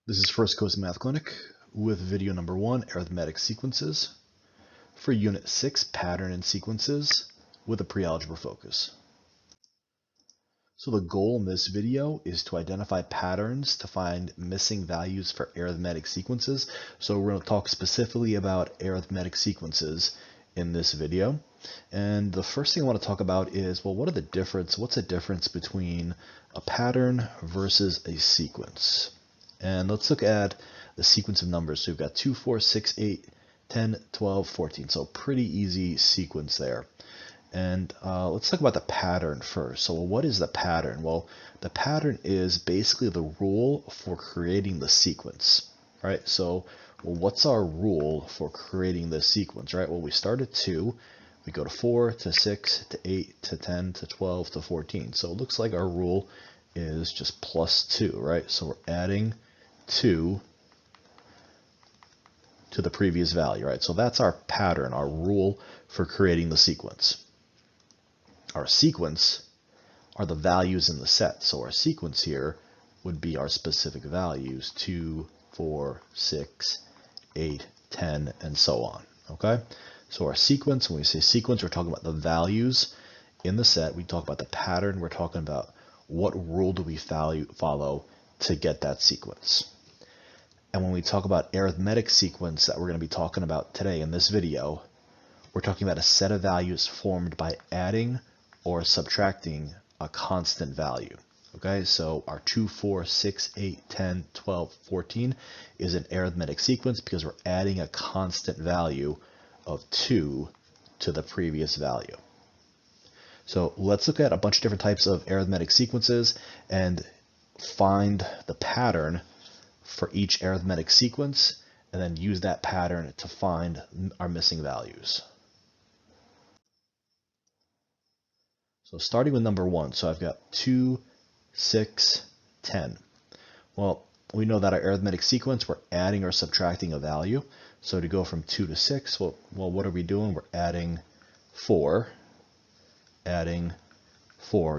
This is First Coast Math Clinic with video number 1, Arithmetic Sequences, for Unit 6, Pattern and Sequences, with a pre-algebra focus. So the goal in this video is to identify patterns to find missing values for arithmetic sequences. So we're going to talk specifically about arithmetic sequences in this video. And the first thing I want to talk about is, well, what's the difference between a pattern versus a sequence? And let's look at the sequence of numbers. So we've got 2, 4, 6, 8, 10, 12, 14. So pretty easy sequence there. And let's talk about the pattern first. So what is the pattern? Well, the pattern is basically the rule for creating the sequence, right? So what's our rule for creating the sequence, right? Well, we start at 2, we go to 4, to 6, to 8, to 10, to 12, to 14. So it looks like our rule is just plus 2, right? So we're adding 2 to the previous value, right? So that's our pattern, our rule for creating the sequence. Our sequence are the values in the set. So our sequence here would be our specific values, 2, 4, 6, 8, 10, and so on, okay? So our sequence, when we say sequence, we're talking about the values in the set. We talk about the pattern. We're talking about what rule do we follow to get that sequence. And when we talk about arithmetic sequence that we're going to be talking about today in this video, we're talking about a set of values formed by adding or subtracting a constant value. Okay, so our 2, 4, 6, 8, 10, 12, 14 is an arithmetic sequence because we're adding a constant value of 2 to the previous value. So let's look at a bunch of different types of arithmetic sequences and find the pattern for each arithmetic sequence, and then use that pattern to find our missing values. So starting with number 1, so I've got 2, 6, 10. Well, we know that our arithmetic sequence, we're adding or subtracting a value. So to go from 2 to 6, well, what are we doing? We're adding 4,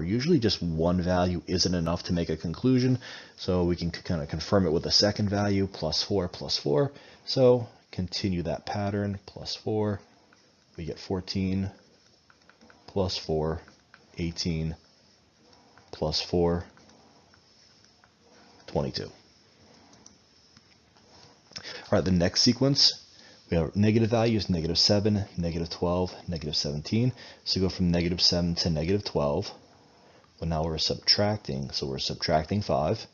Usually just one value isn't enough to make a conclusion, so we can kind of confirm it with a second value, plus 4, plus 4. So continue that pattern, plus 4, we get 14, plus 4, 18, plus 4, 22. All right, the next sequence, we have negative values, negative 7, negative 12, negative 17. So go from negative 7 to negative 12. But now we're subtracting, so we're subtracting 5.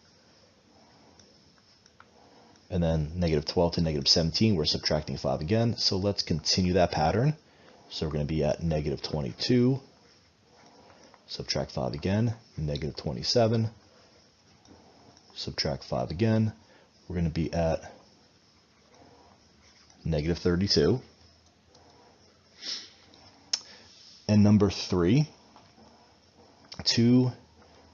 And then negative 12 to negative 17, we're subtracting 5 again. So let's continue that pattern. So we're going to be at negative 22. Subtract 5 again, negative 27. Subtract 5 again. We're going to be at negative 32. And number 3, 2,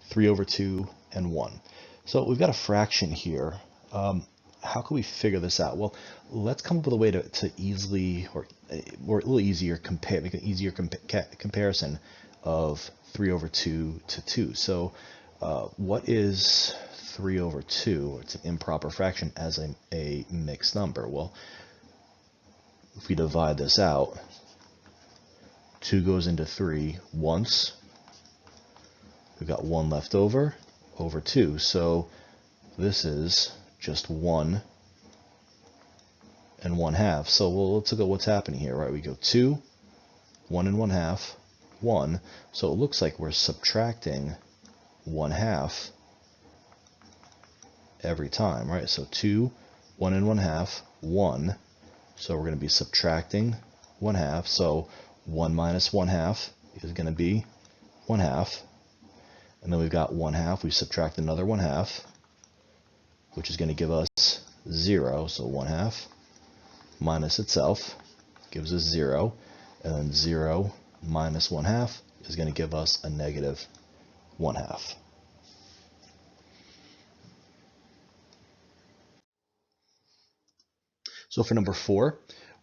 3 over 2, and 1. So we've got a fraction here. How can we figure this out? Well, let's come up with a way to easily, or a little easier, make an easier comparison of 3 over 2 to 2. So what is 3 over 2? It's an improper fraction as a mixed number. Well, if we divide this out, 2 goes into 3 once. We've got 1 left over 2. So this is just 1 and 1/2. So let's look at what's happening here, right? We go 2, 1 and 1/2, 1. So it looks like we're subtracting 1/2 every time, right? So 2, 1 and 1/2, 1. So we're going to be subtracting 1/2. So 1 minus 1/2 is going to be 1/2. And then we've got 1/2. We subtract another 1/2, which is going to give us 0. So 1/2 minus itself gives us 0. And then 0 minus 1/2 is going to give us a negative 1/2. So for number 4,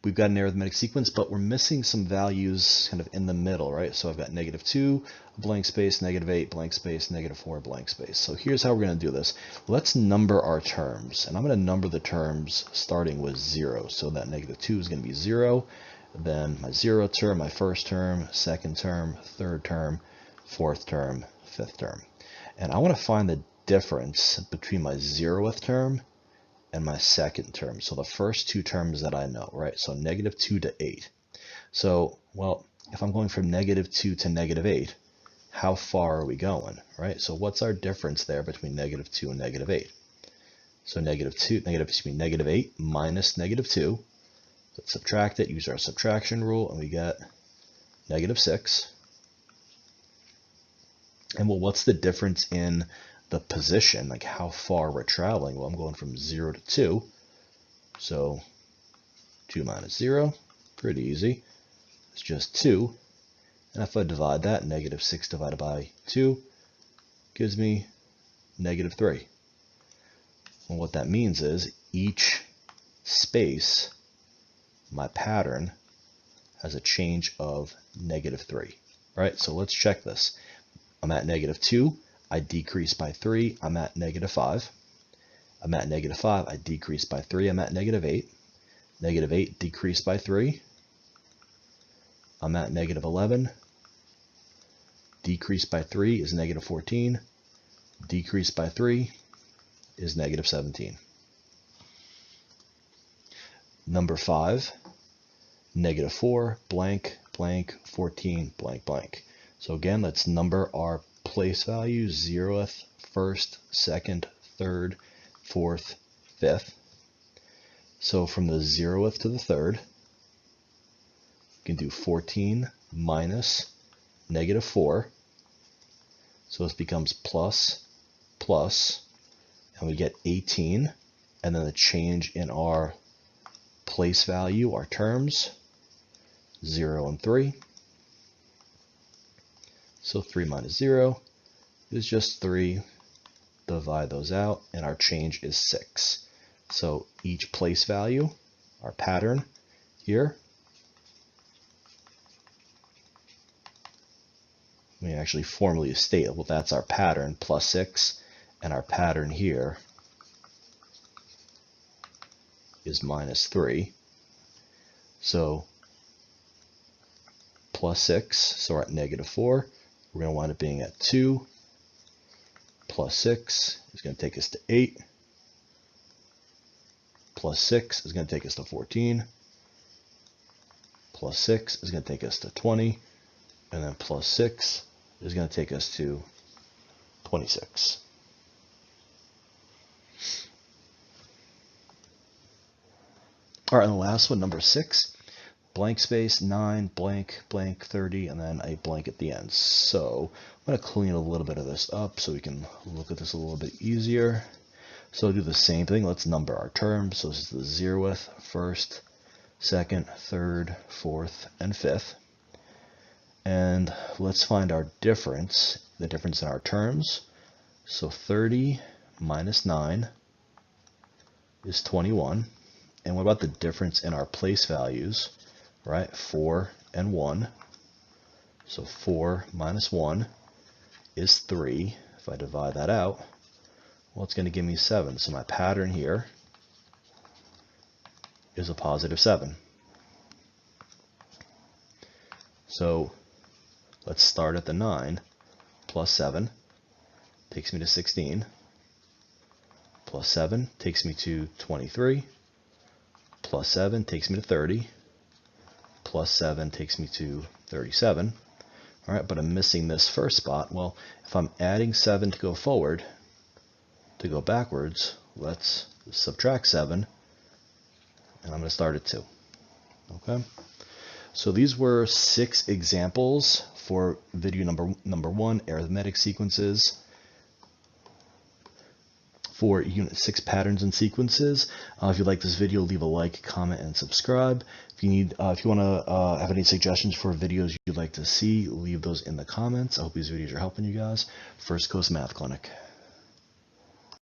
we've got an arithmetic sequence, but we're missing some values kind of in the middle, right? So I've got -2, blank space, -8, blank space, -4, blank space. So here's how we're going to do this. Let's number our terms, and I'm going to number the terms starting with 0. So that -2 is going to be 0, then my 0th term, my first term, second term, third term, fourth term, fifth term. And I want to find the difference between my 0th term and my second term. So the first two terms that I know, right? So -2 to 8. So, well, if I'm going from -2 to -8, how far are we going, right? So what's our difference there between -2 and -8? So -8 minus -2. Let's subtract it, use our subtraction rule, and we get -6. And well, what's the difference in the position, like how far we're traveling? Well, I'm going from 0 to 2. So 2 minus 0, pretty easy. It's just 2. And if I divide that, -6 divided by 2 gives me -3. And what that means is each space, my pattern, has a change of -3. Right? So let's check this. I'm at -2. I decrease by 3, I'm at -5. I'm at -5, I decrease by 3, I'm at -8. -8 decrease by 3, I'm at -11. Decrease by 3 is -14. Decrease by 3 is -17. Number 5, -4, blank, blank, 14, blank, blank. So again, let's number our place values: 0th, 1st, 2nd, 3rd, 4th, 5th. So from the 0th to the 3rd, you can do 14 minus -4. So this becomes plus, plus, and we get 18. And then the change in our place value, our terms, 0 and 3. So 3 minus 0 is just 3. Divide those out, and our change is 6. So each place value, our pattern here, we actually formally state, well, that's our pattern, plus 6, and our pattern here is -3. So plus 6, so we're at -4. We're going to wind up being at 2. Plus 6 is going to take us to 8. Plus 6 is going to take us to 14. Plus 6 is going to take us to 20. And then plus 6 is going to take us to 26. All right, and the last one, number 6. Blank space, 9, blank, blank, 30, and then a blank at the end. So I'm going to clean a little bit of this up so we can look at this a little bit easier. So do the same thing. Let's number our terms. So this is the 0th, 1st, 2nd, 3rd, 4th, and 5th. And let's find our difference, the difference in our terms. So 30 minus 9 is 21. And what about the difference in our place values? Right, 4 and 1. So 4 minus 1 is 3. If I divide that out, well, it's going to give me 7. So my pattern here is a +7. So let's start at the 9. Plus 7 takes me to 16. Plus 7 takes me to 23. Plus 7 takes me to 30. Plus 7 takes me to 37. All right, but I'm missing this first spot. Well, if I'm adding 7 to go forward, to go backwards, let's subtract 7, and I'm going to start at 2. Okay, so these were 6 examples for video number 1, arithmetic sequences, for Unit 6 patterns and sequences. If you like this video, leave a like, comment, and subscribe. If you want to have any suggestions for videos you'd like to see, leave those in the comments. I hope these videos are helping you guys. First Coast Math Clinic.